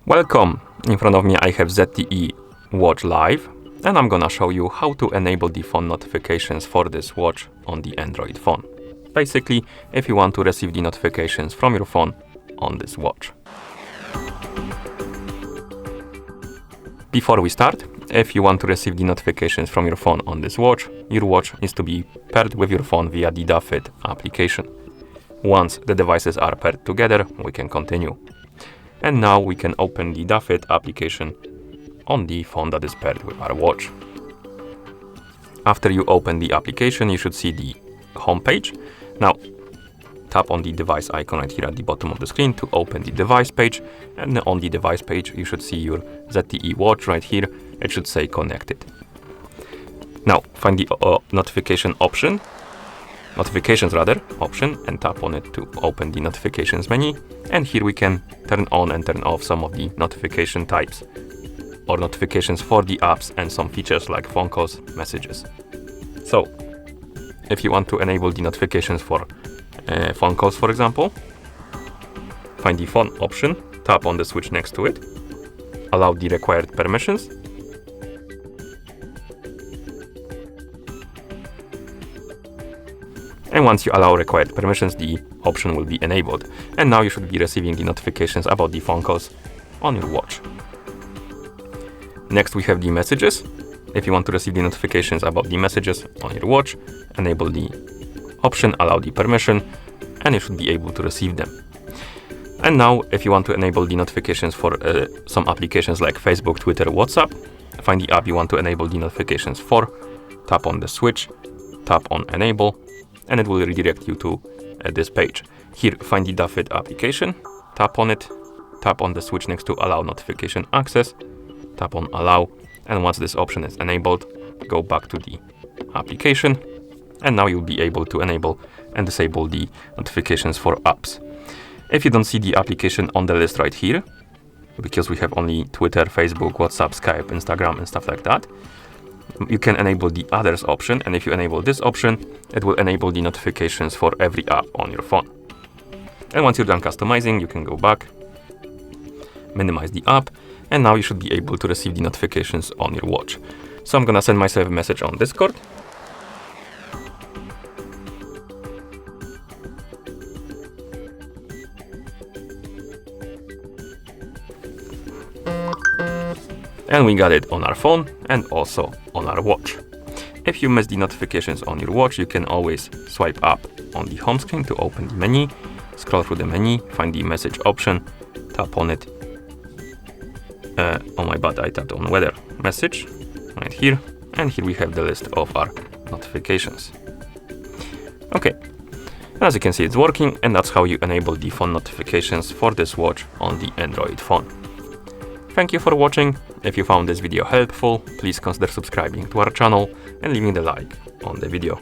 Welcome! In front of me I have ZTE Watch Live, and I'm gonna show you how to enable the phone notifications for this watch on the Android phone. Basically, if you want to receive the notifications from your phone on this watch. Before we start, if you want to receive the notifications from your phone on this watch, your watch needs to be paired with your phone via the ZTE application. Once the devices are paired together, we can continue. And now we can open the ZTE application on the phone that is paired with our watch. After you open the application, you should see the home page. Now, tap on the device icon right here at the bottom of the screen to open the device page. And on the device page, you should see your ZTE Watch right here. It should say connected. Now, find the notifications option, and tap on it to open the notifications menu. And here we can turn on and turn off some of the notification types or notifications for the apps and some features like phone calls, messages. So if you want to enable the notifications for phone calls, for example, find the phone option, tap on the switch next to it, allow the required permissions, and once you allow required permissions, the option will be enabled. And now you should be receiving the notifications about the phone calls on your watch. Next, we have the messages. If you want to receive the notifications about the messages on your watch, enable the option, allow the permission, and you should be able to receive them. And now, if you want to enable the notifications for some applications like Facebook, Twitter, WhatsApp, find the app you want to enable the notifications for, tap on the switch, tap on enable, and it will redirect you to this page. Here, find the ZTE application, tap on it, tap on the switch next to allow notification access, tap on allow, and once this option is enabled, go back to the application, and now you'll be able to enable and disable the notifications for apps. If you don't see the application on the list right here, because we have only Twitter, Facebook, WhatsApp, Skype, Instagram, and stuff like that, you can enable the others option, and if you enable this option, it will enable the notifications for every app on your phone. And once you're done customizing, you can go back, minimize the app, and now you should be able to receive the notifications on your watch. So I'm gonna send myself a message on Discord. And we got it on our phone and also on our watch. If you miss the notifications on your watch, you can always swipe up on the home screen to open the menu, scroll through the menu, find the message option, tap on it. Oh my bad, I tapped on weather message right here. And here we have the list of our notifications. Okay, as you can see, it's working, and that's how you enable the phone notifications for this watch on the Android phone. Thank you for watching. If you found this video helpful, please consider subscribing to our channel and leaving the like on the video.